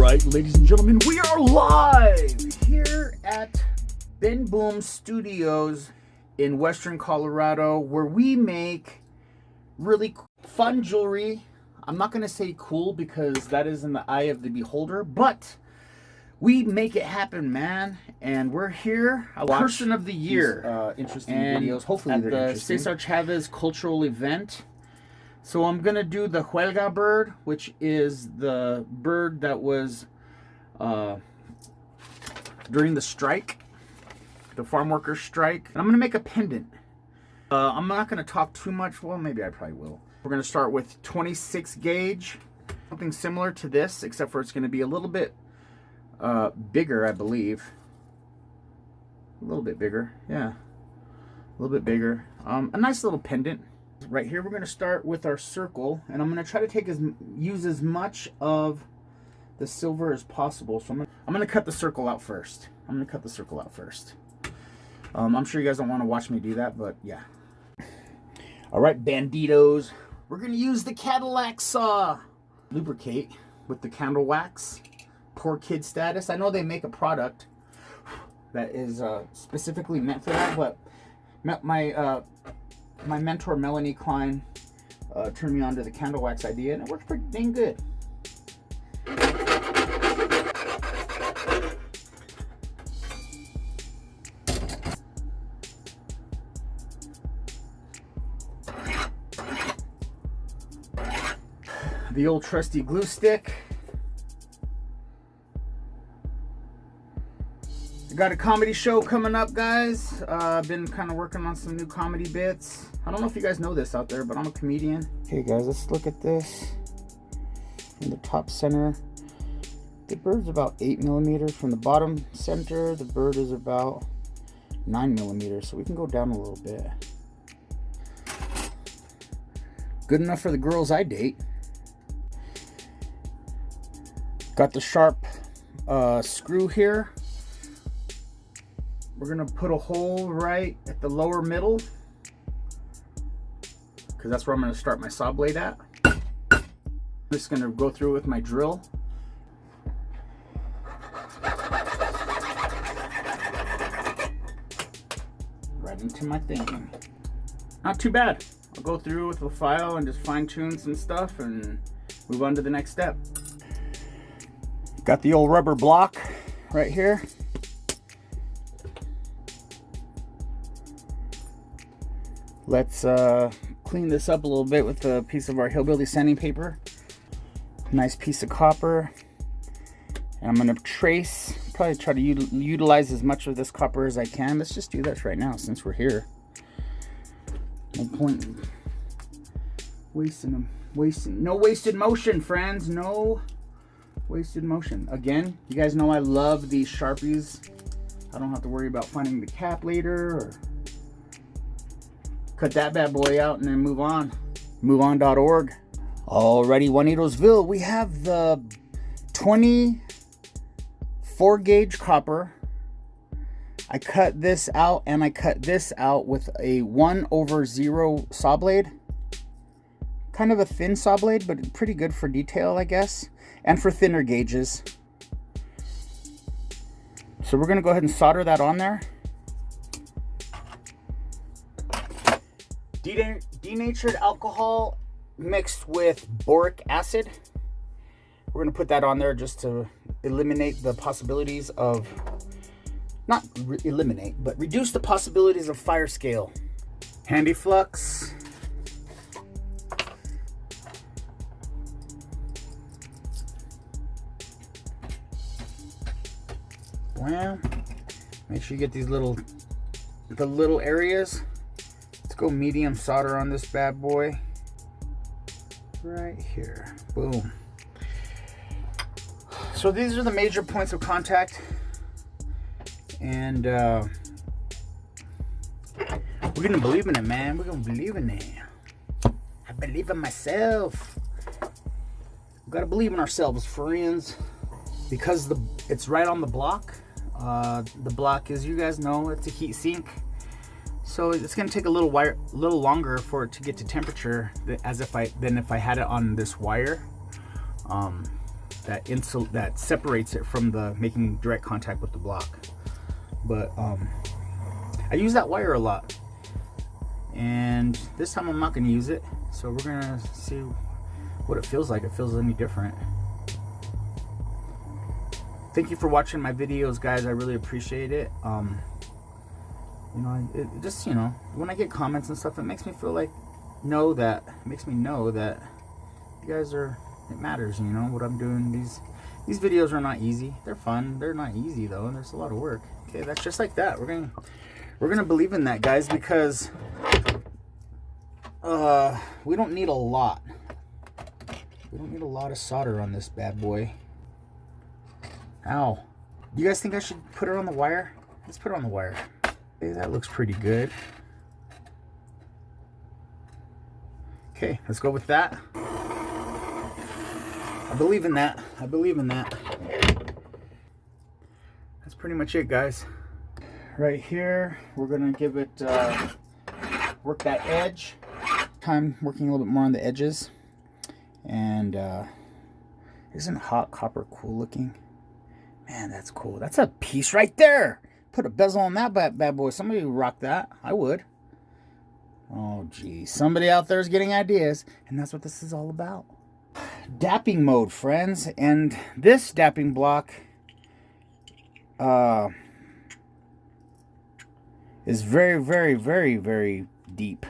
right, ladies and gentlemen, we are live here at Ben Boom Studios in Western Colorado, where we make really fun jewelry. I'm not going to say cool because that is in the eye of the beholder, but we make it happen, man. And we're here, person of the year, interesting and videos. Hopefully at they're the interesting. Cesar Chavez cultural event. So I'm gonna do the huelga bird, which is the bird that was during the strike, the farm workers strike. And I'm gonna make a pendant. I'm not gonna talk too much. Well, maybe I probably will. We're gonna start with 26 gauge, something similar to this, except for it's gonna be a little bit bigger, I believe. A little bit bigger, yeah, a little bit bigger. A nice little pendant. Right here, we're going to start with our circle, and I'm going to try to use as much of the silver as possible. So I'm going to cut the circle out first. I'm sure you guys don't want to watch me do that, but yeah. All right, banditos. We're going to use the Cadillac saw. Lubricate with the candle wax. Poor kid status. I know they make a product that is specifically meant for that, but my mentor Melanie Klein turned me on to the candle wax idea, and it works pretty dang good. The old trusty glue stick. Got a comedy show coming up, guys. I've been kind of working on some new comedy bits. I don't know if you guys know this out there, but I'm a comedian. Hey guys, let's look at this. From the top center, the bird's about 8 millimeters. From the bottom center, the bird is about 9 millimeters. So we can go down a little bit. Good enough for the girls I date. Got the sharp screw here. We're gonna put a hole right at the lower middle, because that's where I'm gonna start my saw blade at. I'm just gonna go through with my drill. Right into my thing. Not too bad. I'll go through with the file and just fine tune some stuff and move on to the next step. Got the old rubber block right here. Let's clean this up a little bit with a piece of our hillbilly sanding paper. Nice piece of copper. And I'm going to trace, probably try to utilize as much of this copper as I can. Let's just do this right now since we're here. No point in wasting them. No wasted motion, friends. No wasted motion. Again, you guys know I love these Sharpies. I don't have to worry about finding the cap later or cut that bad boy out and then move on. MoveOn.org. Alrighty, Juanitosville. We have the 24 gauge copper. I cut this out and I cut this out with a 1/0 saw blade. Kind of a thin saw blade, but pretty good for detail, I guess. And for thinner gauges. So we're gonna go ahead and solder that on there. Denatured alcohol mixed with boric acid. We're going to put that on there just to eliminate the possibilities of, not eliminate, but reduce the possibilities of fire scale. Handy flux. Well, make sure you get these the little areas. Go medium solder on this bad boy right here. Boom. So these are the major points of contact, and we're gonna believe in it, man. We're gonna believe in it. I believe in myself. We gotta believe in ourselves, friends, because it's right on the block. The block, as you guys know, it's a heat sink. So it's going to take a little longer for it to get to temperature than if I had it on this wire. that separates it from the making direct contact with the block. But I use that wire a lot, and this time I'm not going to use it. So we're going to see what it feels like. If it feels any different. Thank you for watching my videos, guys. I really appreciate it. You know, it just, you know, when I get comments and stuff, it makes me feel like know that you guys are, it matters, you know, what I'm doing. These videos are not easy. They're fun. They're not easy though, and there's a lot of work. Okay, that's just like that. We're gonna believe in that, guys, because we don't need a lot. We don't need a lot of solder on this bad boy. Ow. You guys think I should put it on the wire? Let's put it on the wire. Okay, that looks pretty good. Okay, let's go with that. I believe in that. I believe in that. That's pretty much it, guys. Right here, we're gonna give it, work that edge. Time working a little bit more on the edges. And isn't hot copper cool looking? Man, that's cool. That's a piece right there. Put a bezel on that bad boy. Somebody would rock that. I would. Oh, geez. Somebody out there is getting ideas. And that's what this is all about. Dapping mode, friends. And this dapping block is very, very, very, very deep.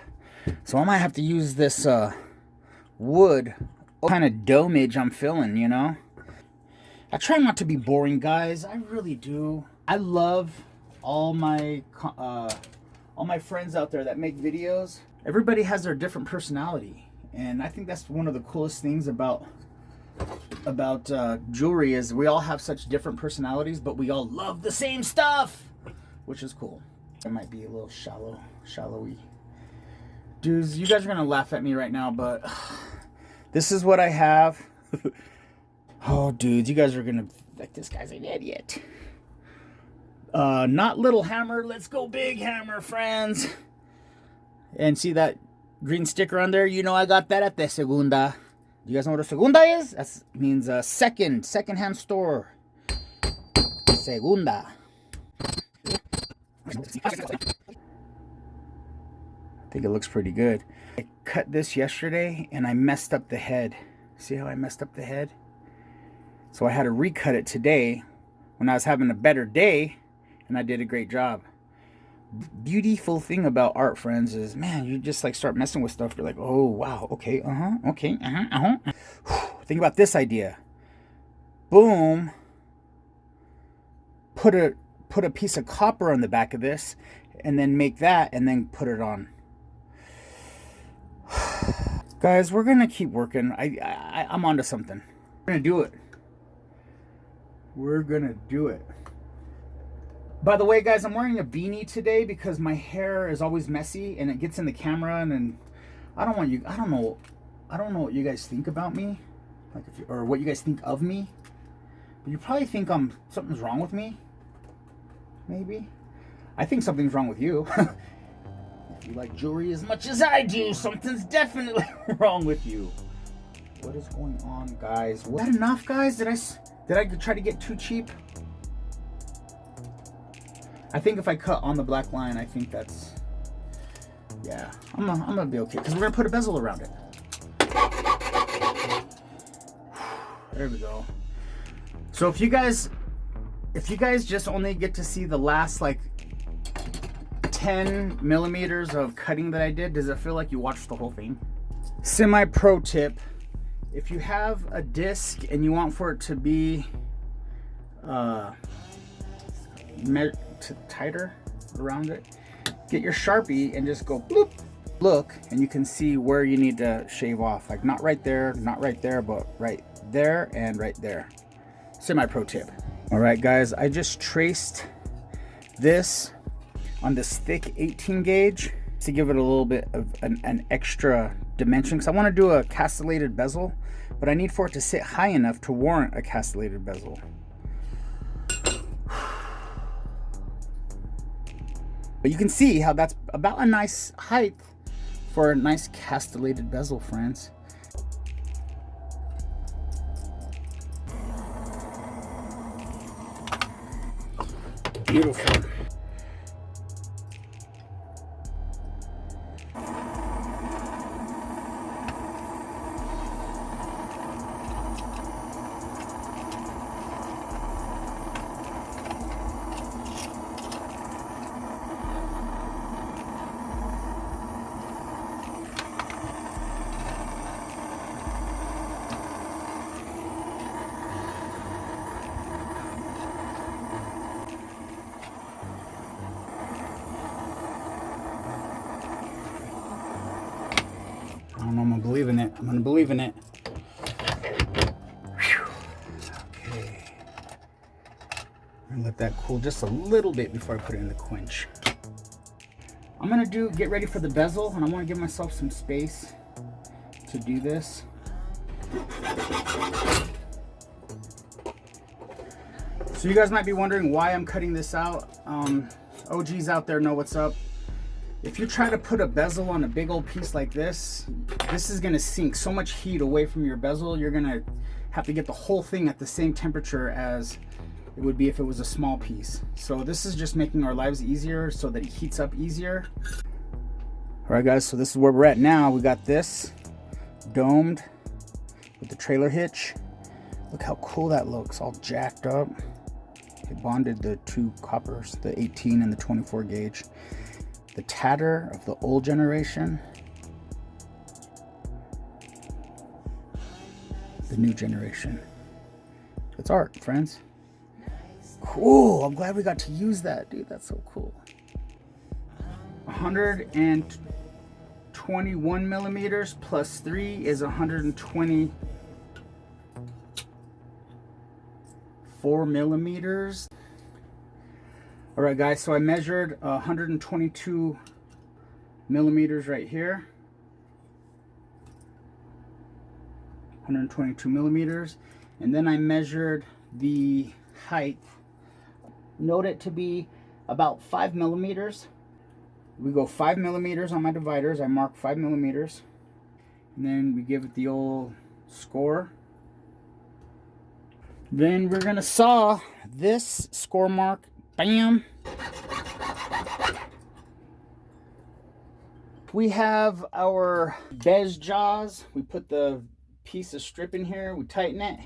So I might have to use this wood kind of domage I'm feeling, you know. I try not to be boring, guys. I really do. I love all my friends out there that make videos. Everybody has their different personality, and I think that's one of the coolest things about jewelry is we all have such different personalities, but we all love the same stuff, which is cool. It might be a little shallowy. Dudes, you guys are gonna laugh at me right now, but this is what I have. Oh, dudes, you guys are gonna like, this guy's an idiot. Not little hammer, let's go big hammer, friends. And see that green sticker on there? You know I got that at the Segunda. You guys know what a Segunda is? That means a second-hand store. Segunda. I think it looks pretty good. I cut this yesterday and I messed up the head. See how I messed up the head? So I had to recut it today when I was having a better day, and I did a great job. Beautiful thing about art, friends, is, man, you just like start messing with stuff. You're like, oh, wow, okay, okay, Think about this idea. Boom. Put a piece of copper on the back of this, and then make that, and then put it on. Guys, we're gonna keep working. I'm onto something. We're gonna do it. We're gonna do it. By the way, guys, I'm wearing a beanie today because my hair is always messy and it gets in the camera, and then I don't know what you guys think about me, like or what you guys think of me. But you probably think something's wrong with me. Maybe. I think something's wrong with you. If you like jewelry as much as I do, something's definitely wrong with you. What is going on, guys? Was that enough, guys? Did I try to get too cheap? I think if I cut on the black line, I think that's, yeah, I'm gonna be okay, because we're gonna put a bezel around it. There we go. So if you guys just only get to see the last like 10 millimeters of cutting that I did, does it feel like you watched the whole thing? Semi-pro tip: if you have a disc and you want for it to be tighter around it, get your Sharpie and just go bloop. Look, and you can see where you need to shave off. Like not right there, but right there and right there. Semi-pro tip. All right, guys, I just traced this on this thick 18 gauge to give it a little bit of an extra dimension, because I want to do a castellated bezel, but I need for it to sit high enough to warrant a castellated bezel. But you can see how that's about a nice height for a nice castellated bezel, friends. beautiful. I'm gonna believe in it. I'm gonna believe in it. Whew. Okay. I'm gonna let that cool just a little bit before I put it in the quench. I'm gonna get ready for the bezel, and I want to give myself some space to do this. So you guys might be wondering why I'm cutting this out. OGs out there know what's up. If you try to put a bezel on a big old piece like this is gonna sink so much heat away from your bezel. You're gonna have to get the whole thing at the same temperature as it would be if it was a small piece. So this is just making our lives easier so that it heats up easier. All right guys, so this is where we're at now. We got this domed with the trailer hitch. Look how cool that looks, all jacked up. It bonded the two coppers, the 18 and the 24 gauge. The tatter of the old generation, the new generation. It's art, friends. Cool, I'm glad we got to use that, dude. That's so cool. 121 millimeters plus 3 is 124 millimeters. All right, guys, so I measured 122 millimeters right here. 122 millimeters. And then I measured the height. Note it to be about 5 millimeters. We go 5 millimeters on my dividers. I mark 5 millimeters. And then we give it the old score. Then we're gonna saw this score mark. Bam. We have our bez jaws. We put the piece of strip in here. We tighten it.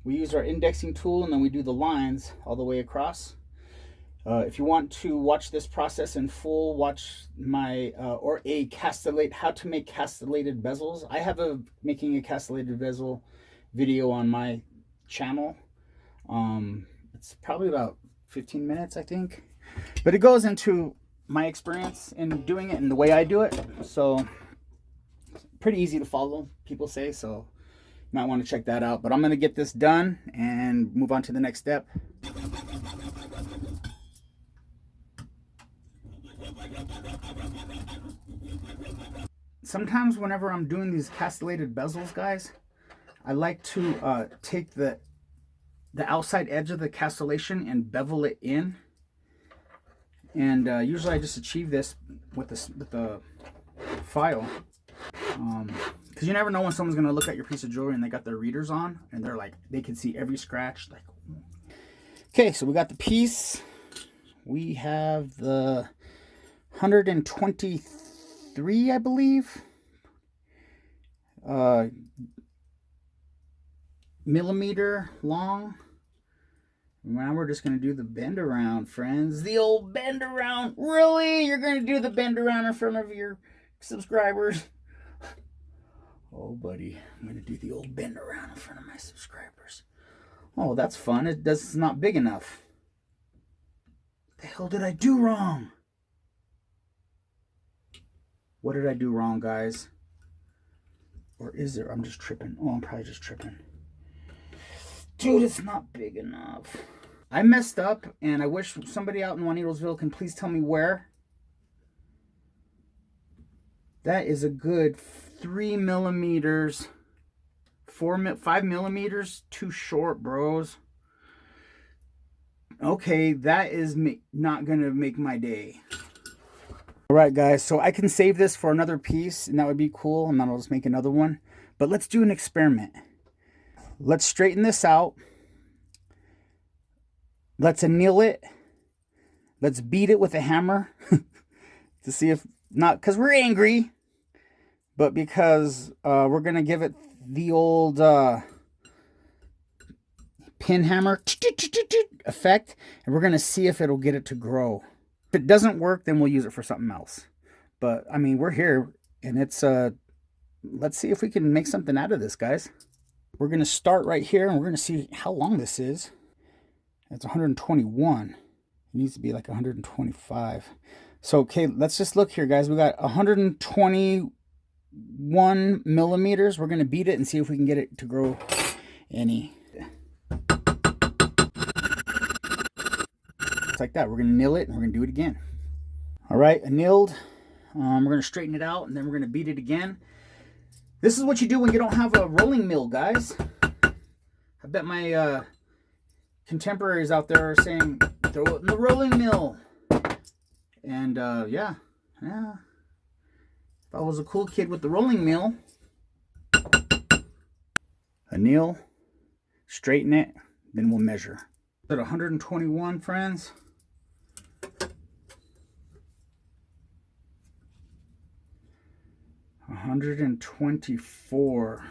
We use our indexing tool, and then we do the lines all the way across. If you want to watch this process in full, watch my how to make castellated bezels. I have a making a castellated bezel video on my channel. It's probably about 15 minutes, I think, but it goes into my experience in doing it and the way I do it. So pretty easy to follow, people say, so you might want to check that out. But I'm going to get this done and move on to the next step. Sometimes whenever I'm doing these castellated bezels, guys, I like to take the outside edge of the castellation and bevel it in. And usually I just achieve this with the file. Because you never know when someone's going to look at your piece of jewelry and they got their readers on. And they're like, they can see every scratch. Like, okay, so we got the piece. We have the 123, I believe. Millimeter long. Now we're just going to do the bend around, friends. The old bend around. Really? You're going to do the bend around in front of your subscribers? Oh, buddy. I'm going to do the old bend around in front of my subscribers. Oh, that's fun. It's not big enough. What the hell did I do wrong? What did I do wrong, guys? Or is there? I'm just tripping. Oh, I'm probably just tripping. Dude, it's not big enough. I messed up, and I wish somebody out in Juanitosville can please tell me where. That is a good 3 millimeters. 5 millimeters too short, bros. Okay, that is not going to make my day. All right, guys, so I can save this for another piece, and that would be cool, and then I'll just make another one. But let's do an experiment. Let's straighten this out. Let's anneal it. Let's beat it with a hammer to see if not because we're angry, but because we're gonna give it the old pin hammer effect, and we're gonna see if it'll get it to grow. If it doesn't work, then we'll use it for something else. But I mean, we're here, and it's let's see if we can make something out of this, guys. We're gonna start right here, and we're gonna see how long this is. It's 121. It needs to be like 125. So okay, let's just look here, guys. We got 121 millimeters. We're gonna beat it and see if we can get it to grow any. Like that. We're gonna nil it and we're gonna do it again. All right, annealed. We're gonna straighten it out and then we're gonna beat it again. This is what you do when you don't have a rolling mill, guys. I bet my contemporaries out there are saying throw it in the rolling mill. And yeah. If I was a cool kid with the rolling mill, anneal, straighten it, then we'll measure. At 121, friends. 124.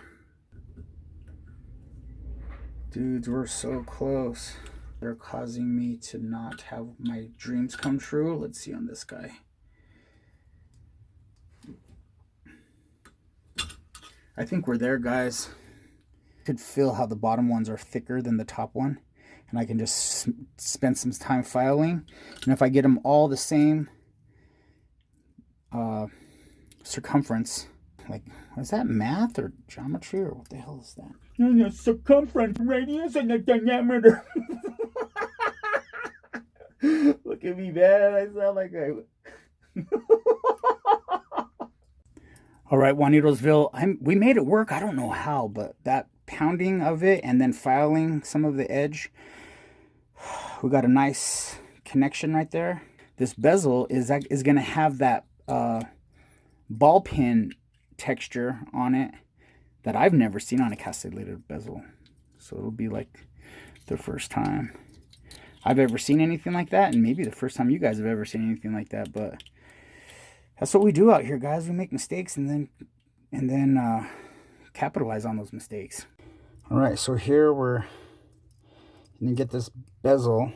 Dudes, we're so close. They're causing me to not have my dreams come true. Let's see on this guy. I think we're there, guys. You could feel how the bottom ones are thicker than the top one. And I can just spend some time filing. And if I get them all the same circumference, like, is that math or geometry or what the hell is that? The circumference, radius, and the diameter. Look at me, man. I sound like I... All right, Juanitosville. We made it work. I don't know how, but that pounding of it and then filing some of the edge, we got a nice connection right there. This bezel is going to have that ball pin texture on it that I've never seen on a castellated bezel. So it'll be like the first time I've ever seen anything like that, and maybe the first time you guys have ever seen anything like that. But that's what we do out here, guys. We make mistakes and then capitalize on those mistakes. All right, so here we're gonna get this bezel.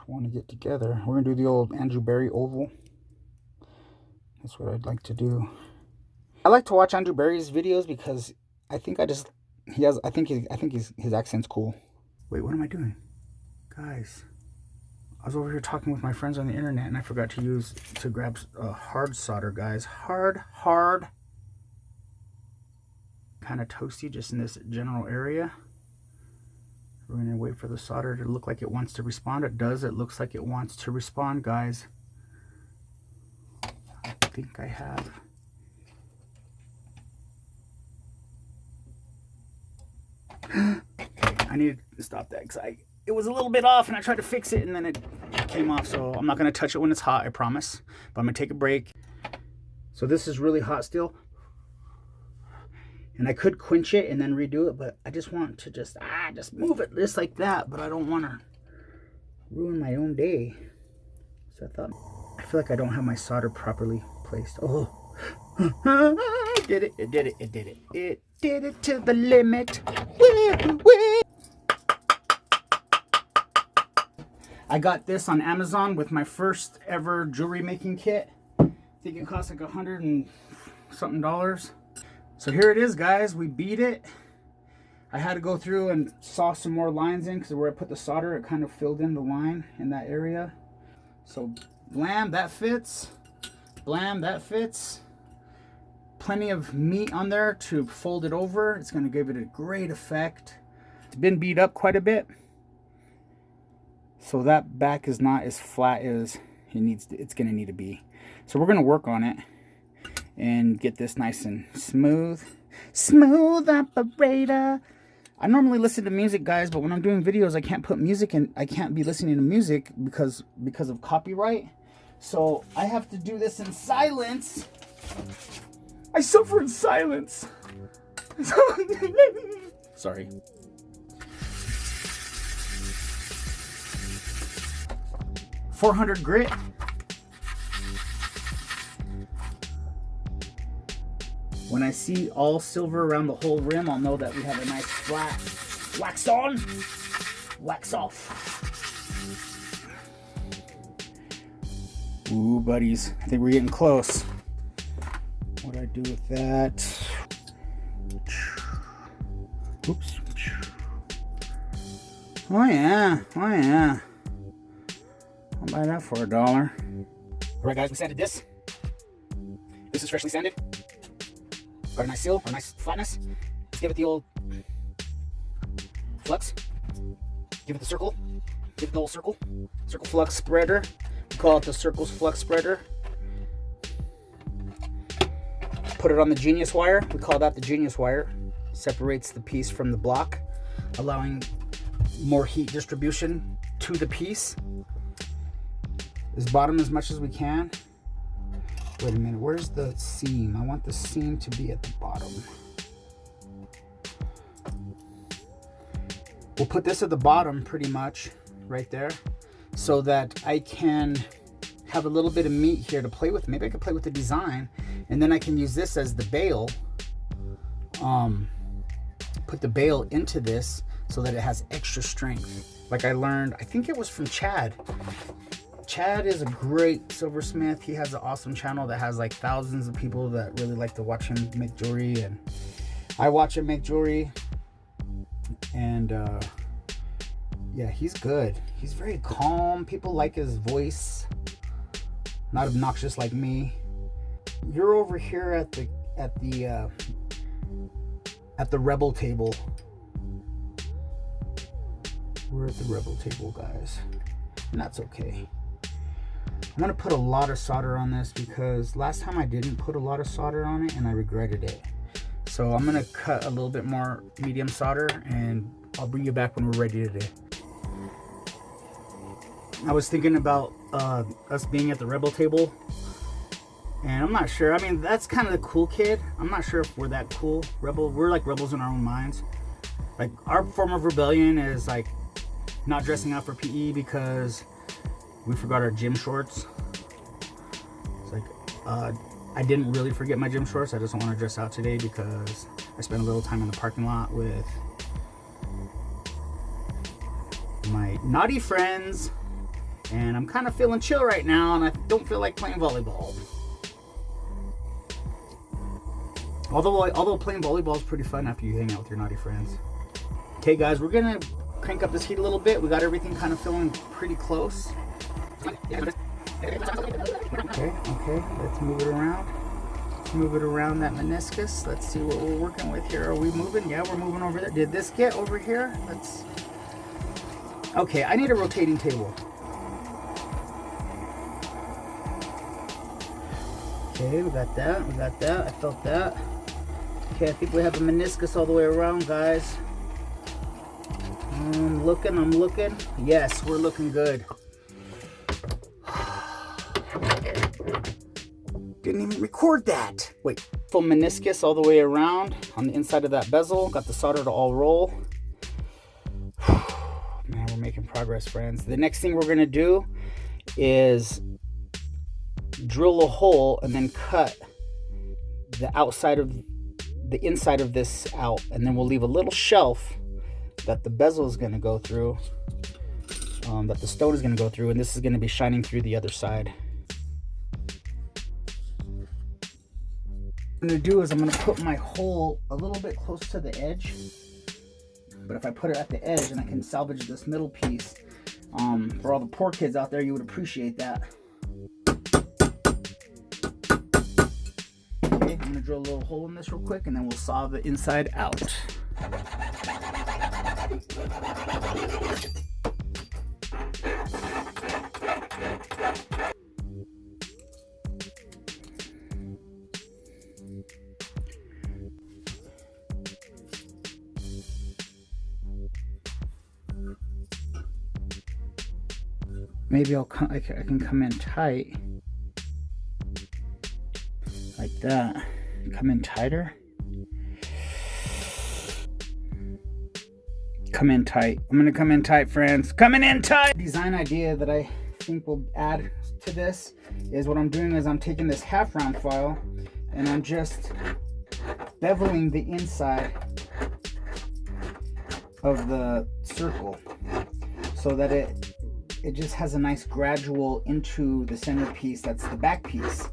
Want to get together. We're gonna do the old Andrew Barry oval. That's what I'd like to do. I like to watch Andrew Barry's videos because I think his accent's cool. Wait, what am I doing? Guys, I was over here talking with my friends on the internet and I forgot to grab hard solder, guys. Hard. Kind of toasty just in this general area. We're going to wait for the solder to look like it wants to respond. It does. It looks like it wants to respond, guys. I think I have. Okay, I need to stop that because it was a little bit off and I tried to fix it and then it came off. So I'm not going to touch it when it's hot, I promise. But I'm going to take a break. So this is really hot still. And I could quench it and then redo it, but I just want to just move it just like that. But I don't want to ruin my own day. So I feel like I don't have my solder properly placed. Oh, it did it. It did it. It did it. It did it to the limit. I got this on Amazon with my first ever jewelry making kit. I think it cost like $100 and something. So here it is, guys. We beat it. I had to go through and saw some more lines in because where I put the solder, it kind of filled in the line in that area. So blam, that fits. Blam, that fits. Plenty of meat on there to fold it over. It's going to give it a great effect. It's been beat up quite a bit. So that back is not as flat as it's going to need to be. So we're going to work on it and get this nice and smooth. Smooth operator. I normally listen to music, guys, but when I'm doing videos, I can't put music in. I can't be listening to music because of copyright. So I have to do this in silence. I suffer in silence. Sorry. 400 grit. When I see all silver around the whole rim, I'll know that we have a nice flat wax on, wax off. Ooh, buddies, I think we're getting close. What do I do with that? Oops. Oh yeah, oh yeah. I'll buy that for $1. All right, guys, we sanded this. This is freshly sanded. Got a nice seal, or a nice flatness. Let's give it the old flux. Give it the circle. Give it the old circle. Circle flux spreader. We call it the Circle's flux spreader. Put it on the Genius wire. We call that the Genius wire. Separates the piece from the block, allowing more heat distribution to the piece. This bottom as much as we can. Wait a minute, where's the seam? I want the seam to be at the bottom. We'll put this at the bottom pretty much, right there, so that I can have a little bit of meat here to play with. Maybe I could play with the design, and then I can use this as the bail. Put the bail into this so that it has extra strength. Like I learned, I think it was from Chad. Chad is a great silversmith. He has an awesome channel that has like thousands of people that really like to watch him make jewelry, and I watch him make jewelry. And yeah, he's good. He's very calm. People like his voice. Not obnoxious like me. You're over here at the rebel table. We're at the rebel table, guys, and that's okay. I'm gonna put a lot of solder on this because last time I didn't put a lot of solder on it and I regretted it. So I'm gonna cut a little bit more medium solder, and I'll bring you back when we're ready today. I was thinking about us being at the rebel table, and I'm not sure. I mean, that's kind of the cool kid. I'm not sure if we're that cool. We're like rebels in our own minds. Like, our form of rebellion is like not dressing out for PE because we forgot our gym shorts. It's like, I didn't really forget my gym shorts. I just don't want to dress out today because I spent a little time in the parking lot with my naughty friends, and I'm kind of feeling chill right now, and I don't feel like playing volleyball. Although playing volleyball is pretty fun after you hang out with your naughty friends. Okay, guys, we're gonna crank up this heat a little bit. We got everything kind of feeling pretty close. Okay, let's move it around. Let's move it around that meniscus. Let's see what we're working with here. Are we moving? Yeah, we're moving over there. Did this get over here? Okay, I need a rotating table. Okay, we got that. I felt that. Okay, I think we have a meniscus all the way around, guys. I'm looking. Yes, we're looking good. Didn't even record that. Wait, full meniscus all the way around on the inside of that bezel. Got the solder to all roll. Man, we're making progress, friends. The next thing we're gonna do is drill a hole and then cut the inside of this out, and then we'll leave a little shelf that the bezel is going to go through, that the stone is going to go through, and this is going to be shining through the other side. What I'm going to do is I'm going to put my hole a little bit close to the edge, but if I put it at the edge and I can salvage this middle piece, for all the poor kids out there, you would appreciate that. Okay, I'm going to drill a little hole in this real quick, and then we'll saw the inside out. Maybe I can come in tight like that. Come in tighter. Come in tight. I'm gonna come in tight, friends. Coming in tight. Design idea that I think will add to this is what I'm doing is I'm taking this half round file and I'm just beveling the inside of the circle so that it just has a nice gradual into the centerpiece. That's the back piece.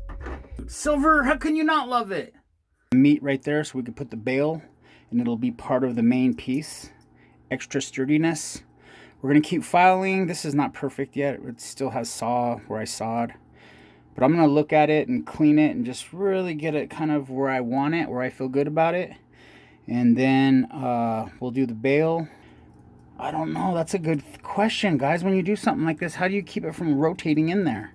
Silver, how can you not love it? Meat right there so we can put the bail and it'll be part of the main piece. Extra sturdiness. We're gonna keep filing. This is not perfect yet. It still has saw where I sawed. But I'm gonna look at it and clean it and just really get it kind of where I want it, where I feel good about it. And then we'll do the bail. I don't know, that's a good question, guys. When you do something like this, how do you keep it from rotating in there?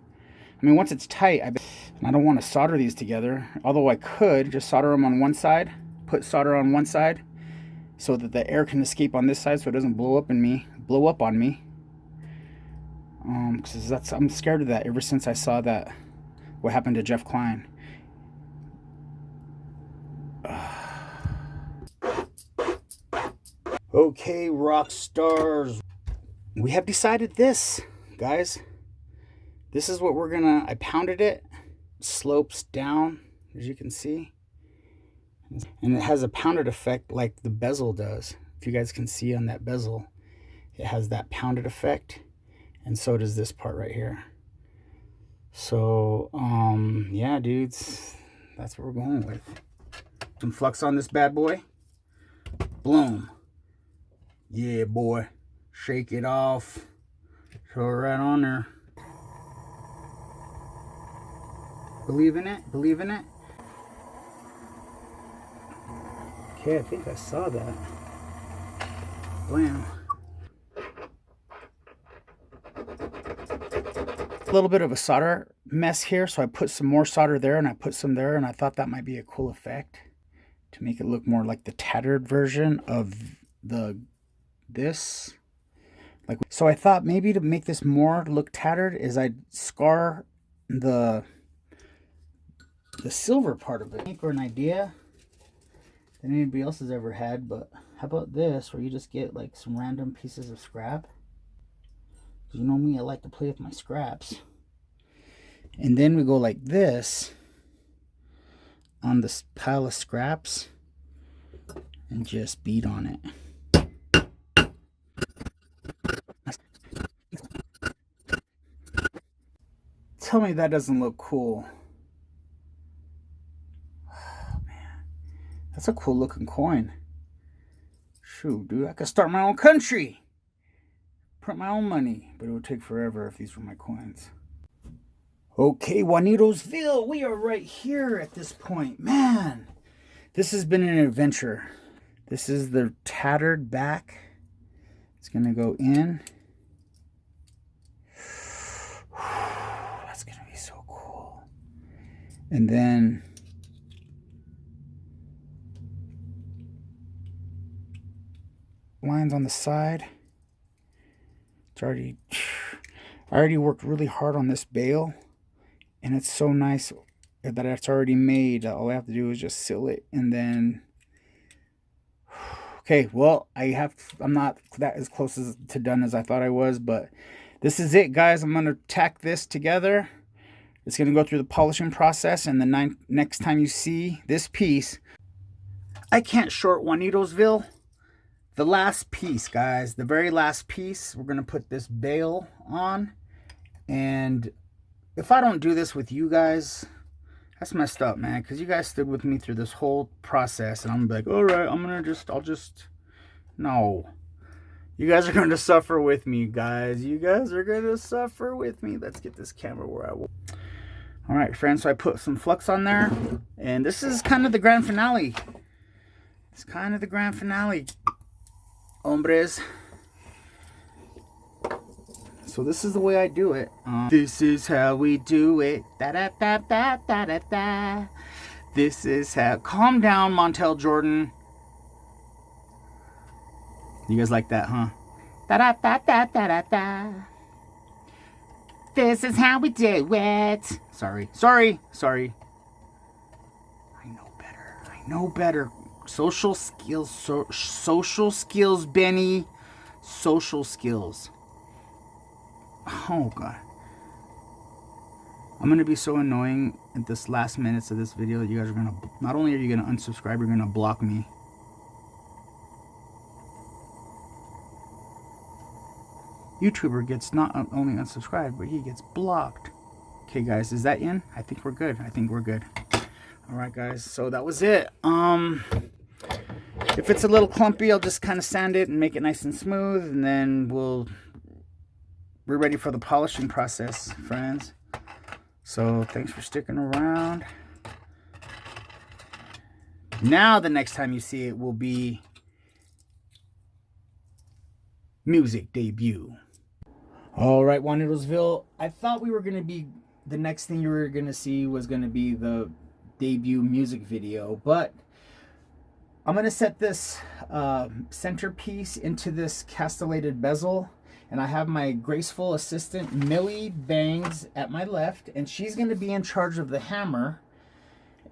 I mean, once it's tight, I don't want to solder these together. Although I could just solder them on one side, put solder on one side, so that the air can escape on this side, so it doesn't blow up on me. Because I'm scared of that ever since I saw that what happened to Jeff Klein. Okay, rock stars, we have decided this, guys. This is what we're gonna, I pounded it, slopes down, as you can see. And it has a pounded effect like the bezel does. If you guys can see on that bezel, it has that pounded effect. And so does this part right here. So, yeah, dudes, that's what we're going with. Some flux on this bad boy. Bloom. Yeah, boy. Shake it off. Throw it right on there. Believe in it. Believe in it. Okay, I think I saw that. Blam. A little bit of a solder mess here, so I put some more solder there and I put some there, and I thought that might be a cool effect to make it look more like the tattered version of this. Like, so I thought maybe to make this more look tattered is I'd scar the silver part of it. Or an idea that anybody else has ever had, but how about this, where you just get like some random pieces of scrap? You know me, I like to play with my scraps. And then we go like this on this pile of scraps and just beat on it. Tell me that doesn't look cool. Oh, man. That's a cool looking coin. Shoot, dude, I could start my own country. Print my own money, but it would take forever if these were my coins. Okay, Juanitosville, we are right here at this point. Man, this has been an adventure. This is the tattered back. It's gonna go in. That's gonna be so cool. And then lines on the side. I already worked really hard on this bail, and it's so nice that it's already made. All I have to do is just seal it, and then okay, well, I'm not that as close to done as I thought I was, but this is it, guys. I'm gonna tack this together. It's gonna go through the polishing process, and the next time you see this piece, I can't short Juanitosville. The last piece, guys, the very last piece, we're going to put this bail on. And if I don't do this with you guys, that's messed up, man. Because you guys stood with me through this whole process. And I'm like, all right, no. You guys are going to suffer with me, guys. You guys are going to suffer with me. Let's get this camera where I will. All right, friends, so I put some flux on there. And this is kind of the grand finale. It's kind of the grand finale. Hombres. So this is the way I do it. This is how we do it. Da da da da da da da. This is how. Calm down, Montel Jordan. You guys like that, huh? Da da da da da da da. This is how we do it. Sorry. I know better. Social skills, social skills, Benny. Social skills. Oh, God. I'm gonna be so annoying at this last minutes of this video that you guys are gonna, not only are you gonna unsubscribe, you're gonna block me. YouTuber gets not only unsubscribed, but he gets blocked. Okay guys, is that in? I think we're good. I think we're good. Alright guys, so that was it. If it's a little clumpy, I'll just kind of sand it and make it nice and smooth, and then we're ready for the polishing process, friends. So thanks for sticking around. Now the next time you see it will be music debut. Alright, Juanitosville, I thought we were going to be, the next thing you were going to see was going to be the debut music video, but I'm going to set this centerpiece into this castellated bezel, and I have my graceful assistant Millie Bangs at my left, and she's going to be in charge of the hammer,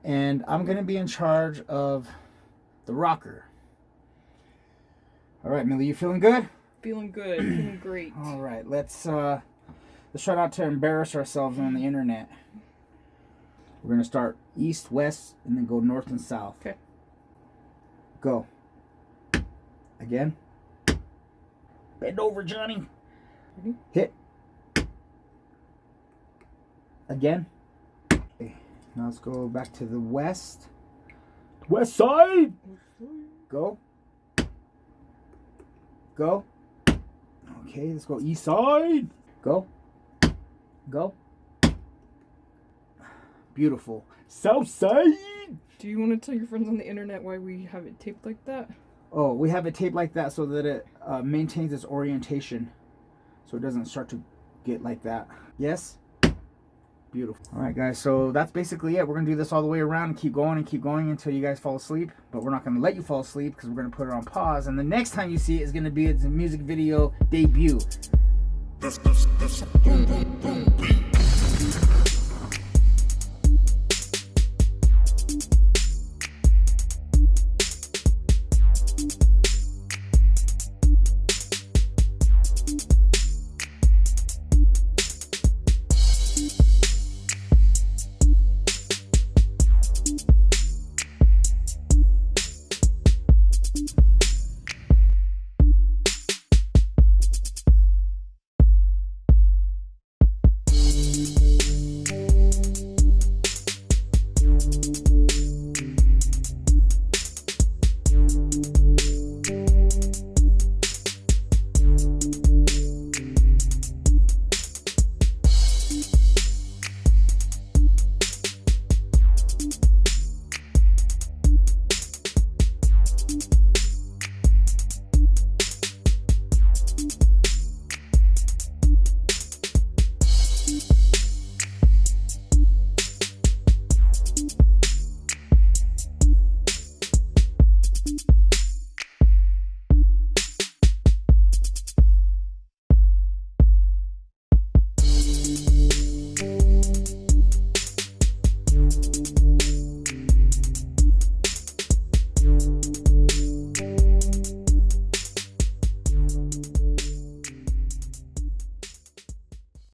and I'm going to be in charge of the rocker. Alright, Millie, you feeling good? Feeling good, feeling great. Alright, let's try not to embarrass ourselves on the internet. We're going to start east, west, and then go north and south. Okay. Go. Again. Bend over, Johnny. Ready? Hit. Again. Okay. Now let's go back to the west. West side. Go. Go. Okay, let's go east side. Go. Go. Beautiful. South side. Do you want to tell your friends on the internet why we have it taped like that? Oh, we have it taped like that so that it maintains its orientation, so it doesn't start to get like that. Yes? Beautiful. Alright guys, so that's basically it. We're going to do this all the way around and keep going until you guys fall asleep. But we're not going to let you fall asleep because we're going to put it on pause. And the next time you see it is going to be its music video debut.